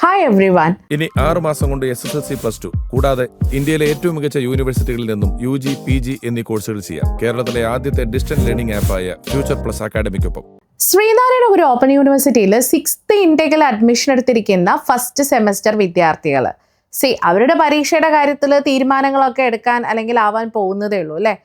Hi every one. ഇനി 6 മാസം കൊണ്ട് SSLC +2 കൂടാതെ ഇന്ത്യയിലെ ഏറ്റവും മികച്ച യൂണിവേഴ്സിറ്റികളിൽ നിന്നും UG PG എന്നീ കോഴ്സുകൾ ചെയ്യാം. കേരളത്തിലെ ആദ്യത്തെ ഡിസ്റ്റൻസ് ലേണിംഗ് ആപ്പായ ഫ്യൂച്ചർ പ്ലസ് അക്കാഡമിക്കൊപ്പം ശ്രീനാരായണഗുരു ഓപ്പൺ യൂണിവേഴ്സിറ്റിയിൽ 6th ഇൻടേക്കിൽ അഡ്മിഷൻ എടുത്തിരിക്കുന്ന ഫസ്റ്റ് സെമസ്റ്റർ വിദ്യാർത്ഥികൾ അവരുടെ പരീക്ഷയുടെ കാര്യത്തിൽ തീരുമാനങ്ങളൊക്കെ എടുക്കാൻ അല്ലെങ്കിൽ ആവാൻ പോകുന്നതേ ഉള്ളൂ അല്ലേ.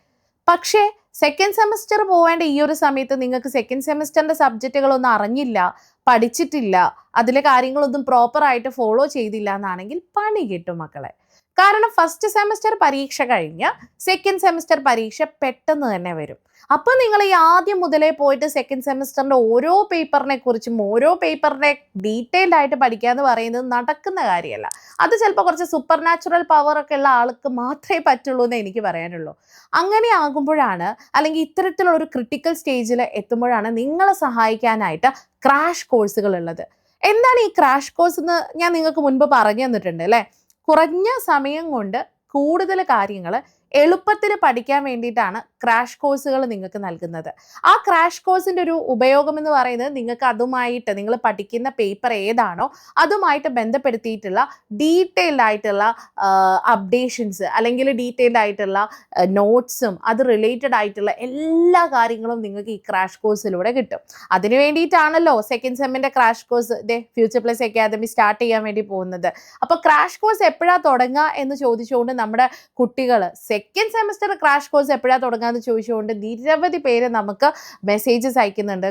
പക്ഷേ സെക്കൻഡ് സെമസ്റ്റർ പോവേണ്ട ഈ ഒരു സമയത്ത് നിങ്ങൾക്ക് സെക്കൻഡ് സെമസ്റ്ററിന്റെ സബ്ജക്റ്റുകളൊന്നും അറിഞ്ഞില്ല, പഠിച്ചിട്ടില്ല, അതിലെ കാര്യങ്ങളൊന്നും പ്രോപ്പറായിട്ട് ഫോളോ ചെയ്തില്ല എന്നാണെങ്കിൽ പണി കിട്ടും മക്കളെ. കാരണം ഫസ്റ്റ് സെമസ്റ്റർ പരീക്ഷ കഴിഞ്ഞ് സെക്കൻഡ് സെമസ്റ്റർ പരീക്ഷ പെട്ടെന്ന് തന്നെ വരും. അപ്പോൾ നിങ്ങൾ ഈ ആദ്യം മുതലേ പോയിട്ട് സെക്കൻഡ് സെമസ്റ്ററിന്റെ ഓരോ പേപ്പറിനെ കുറിച്ചും ഓരോ പേപ്പറിനെ ഡീറ്റെയിൽഡ് ആയിട്ട് പഠിക്കുക എന്ന് പറയുന്നത് നടക്കുന്ന കാര്യമല്ല. അത് ചിലപ്പോൾ കുറച്ച് സൂപ്പർ നാച്ചുറൽ പവർ ഒക്കെ ഉള്ള ആൾക്ക് മാത്രമേ പറ്റുള്ളൂ എന്ന് എനിക്ക് പറയാനുള്ളൂ. അങ്ങനെ ആകുമ്പോഴാണ്, അല്ലെങ്കിൽ ഇത്തരത്തിലുള്ള ഒരു ക്രിട്ടിക്കൽ സ്റ്റേജിൽ എത്തുമ്പോഴാണ് നിങ്ങളെ സഹായിക്കാനായിട്ട് ക്രാഷ് കോഴ്സുകൾ ഉള്ളത്. എന്താണ് ഈ ക്രാഷ് കോഴ്സ് എന്ന് ഞാൻ നിങ്ങൾക്ക് മുൻപ് പറഞ്ഞു തന്നിട്ടുണ്ട് അല്ലേ. കുറഞ്ഞ സമയം കൊണ്ട് കൂടുതൽ കാര്യങ്ങൾ എളുപ്പത്തിൽ പഠിക്കാൻ വേണ്ടിയിട്ടാണ് ക്രാഷ് കോഴ്സുകൾ നിങ്ങൾക്ക് നൽകുന്നത്. ആ ക്രാഷ് കോഴ്സിൻ്റെ ഒരു ഉപയോഗം എന്ന് പറയുന്നത് നിങ്ങൾക്ക് അതുമായിട്ട്, നിങ്ങൾ പഠിക്കുന്ന പേപ്പർ ഏതാണോ അതുമായിട്ട് ബന്ധപ്പെടുത്തിയിട്ടുള്ള ഡീറ്റെയിൽഡ് ആയിട്ടുള്ള അപ്ഡേഷൻസ് അല്ലെങ്കിൽ ഡീറ്റെയിൽഡ് ആയിട്ടുള്ള നോട്ട്സും അത് റിലേറ്റഡ് ആയിട്ടുള്ള എല്ലാ കാര്യങ്ങളും നിങ്ങൾക്ക് ഈ ക്രാഷ് കോഴ്സിലൂടെ കിട്ടും. അതിന് വേണ്ടിയിട്ടാണല്ലോ സെക്കൻഡ് സെമ്മിൻ്റെ crash course Future Plus Academy start ചെയ്യാൻ വേണ്ടി പോകുന്നത്. അപ്പോൾ ക്രാഷ് കോഴ്സ് എപ്പോഴാണ് തുടങ്ങുക എന്ന് ചോദിച്ചുകൊണ്ട് നമ്മുടെ കുട്ടികൾ സെക്കൻഡ് സെമസ്റ്റർ ക്രാഷ് കോഴ്സ് എപ്പോഴാണ് തുടങ്ങാമെന്ന് ചോദിച്ചുകൊണ്ട് നിരവധി പേര് നമുക്ക് മെസ്സേജസ് അയക്കുന്നുണ്ട്,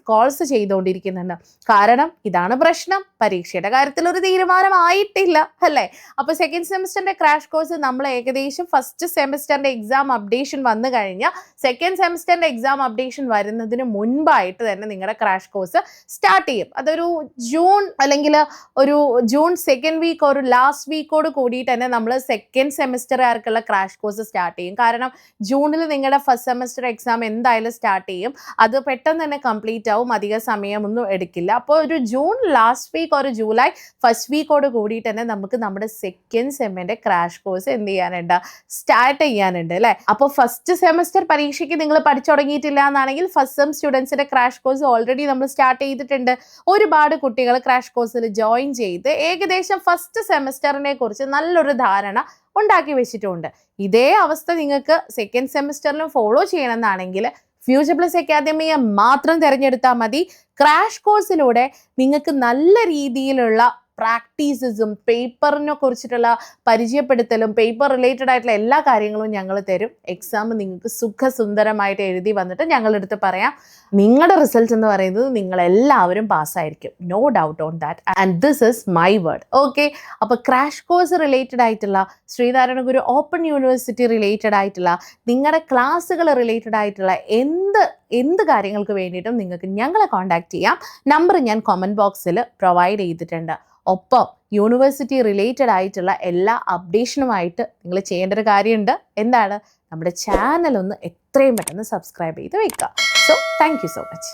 കോൾസ് ചെയ്തുകൊണ്ടിരിക്കുന്നുണ്ട്. കാരണം ഇതാണ് പ്രശ്നം, പരീക്ഷയുടെ കാര്യത്തിൽ ഒരു തീരുമാനമായിട്ടില്ല അല്ലേ. അപ്പോൾ സെക്കൻഡ് സെമസ്റ്ററിൻ്റെ ക്രാഷ് കോഴ്സ് നമ്മൾ ഏകദേശം ഫസ്റ്റ് സെമസ്റ്ററിൻ്റെ എക്സാം അപ്ഡേഷൻ വന്നു കഴിഞ്ഞാൽ സെക്കൻഡ് സെമസ്റ്ററിൻ്റെ എക്സാം അപ്ഡേഷൻ വരുന്നതിന് മുൻപായിട്ട് തന്നെ നിങ്ങളുടെ ക്രാഷ് കോഴ്സ് സ്റ്റാർട്ട് ചെയ്യും. അതൊരു ജൂൺ അല്ലെങ്കിൽ ഒരു ജൂൺ സെക്കൻഡ് വീക്ക് ഒരു ലാസ്റ്റ് വീക്കോട് കൂടിയിട്ട് തന്നെ നമ്മൾ സെക്കൻഡ് സെമസ്റ്ററുകാർക്കുള്ള ക്രാഷ് കോഴ്സ് സ്റ്റാർട്ട് ചെയ്യും. കാരണം ജൂണിൽ നിങ്ങളുടെ ഫസ്റ്റ് സെമസ്റ്റർ എക്സാം എന്തായാലും സ്റ്റാർട്ട് ചെയ്യും. അത് പെട്ടെന്ന് തന്നെ കംപ്ലീറ്റ് ആവും, അധിക സമയമൊന്നും എടുക്കില്ല. അപ്പോൾ ഒരു ജൂൺ ലാസ്റ്റ് വീക്ക് ഒരു ജൂലൈ ഫസ്റ്റ് വീക്കോട് കൂടിയിട്ട് തന്നെ നമുക്ക് നമ്മുടെ സെക്കൻഡ് സെമ്മിൻ്റെ ക്രാഷ് കോഴ്സ് എന്ത് ചെയ്യാനുണ്ട്, സ്റ്റാർട്ട് ചെയ്യാനുണ്ട് അല്ലേ. അപ്പോൾ ഫസ്റ്റ് സെമസ്റ്റർ പരീക്ഷയ്ക്ക് നിങ്ങൾ പഠിച്ചു തുടങ്ങിയിട്ടില്ല എന്നാണെങ്കിൽ ഫസ്റ്റ് സെം സ്റ്റുഡൻസിൻ്റെ ക്രാഷ് കോഴ്സ് ഓൾറെഡി നമ്മൾ സ്റ്റാർട്ട് ചെയ്തിട്ടുണ്ട്. ഒരുപാട് കുട്ടികൾ ക്രാഷ് കോഴ്സിൽ ജോയിൻ ചെയ്ത് ഏകദേശം ഫസ്റ്റ് സെമസ്റ്ററിനെ കുറിച്ച് നല്ലൊരു ധാരണ ഉണ്ടാക്കി വെച്ചിട്ടുണ്ട്. ഇതേ അവസ്ഥ നിങ്ങൾക്ക് സെക്കൻഡ് സെമസ്റ്ററിലും ഫോളോ ചെയ്യണമെന്നാണെങ്കിൽ ഫ്യൂച്ചർ പ്ലസ് അക്കാദമിയെ മാത്രം തിരഞ്ഞെടുത്താൽ മതി. ക്രാഷ് കോഴ്സിലൂടെ നിങ്ങൾക്ക് നല്ല രീതിയിലുള്ള പ്രാക്ടീസസും പേപ്പറിനെ കുറിച്ചിട്ടുള്ള പരിചയപ്പെടുത്തലും പേപ്പർ റിലേറ്റഡ് ആയിട്ടുള്ള എല്ലാ കാര്യങ്ങളും ഞങ്ങൾ തരും. എക്സാം നിങ്ങൾക്ക് സുഖസുന്ദരമായിട്ട് എഴുതി വന്നിട്ട് ഞങ്ങളുടെ അടുത്ത് പറയാം, നിങ്ങളുടെ റിസൾട്ട് എന്ന് പറയുന്നത് നിങ്ങളെല്ലാവരും പാസ്സായിരിക്കും. No doubt on that, and this is my word. Okay, അപ്പോൾ ക്രാഷ് കോഴ്സ് റിലേറ്റഡ് ആയിട്ടുള്ള ശ്രീനാരായണഗുരു ഓപ്പൺ യൂണിവേഴ്സിറ്റി റിലേറ്റഡ് ആയിട്ടുള്ള നിങ്ങളുടെ ക്ലാസ്സുകൾ റിലേറ്റഡ് ആയിട്ടുള്ള എന്ത് കാര്യങ്ങൾക്ക് വേണ്ടിയിട്ടും നിങ്ങൾക്ക് ഞങ്ങളെ കോൺടാക്ട് ചെയ്യാം. നമ്പർ ഞാൻ കമൻറ്റ് ബോക്സിൽ പ്രൊവൈഡ് ചെയ്തിട്ടുണ്ട്. ഒപ്പം യൂണിവേഴ്സിറ്റി റിലേറ്റഡ് ആയിട്ടുള്ള എല്ലാ അപ്ഡേഷനുമായിട്ട് നിങ്ങൾ ചെയ്യേണ്ട ഒരു കാര്യമുണ്ട്. എന്താണ്, നമ്മുടെ ചാനൽ ഒന്ന് എത്രയും പെട്ടെന്ന് സബ്സ്ക്രൈബ് ചെയ്ത് വെക്കുക. So thank you so much.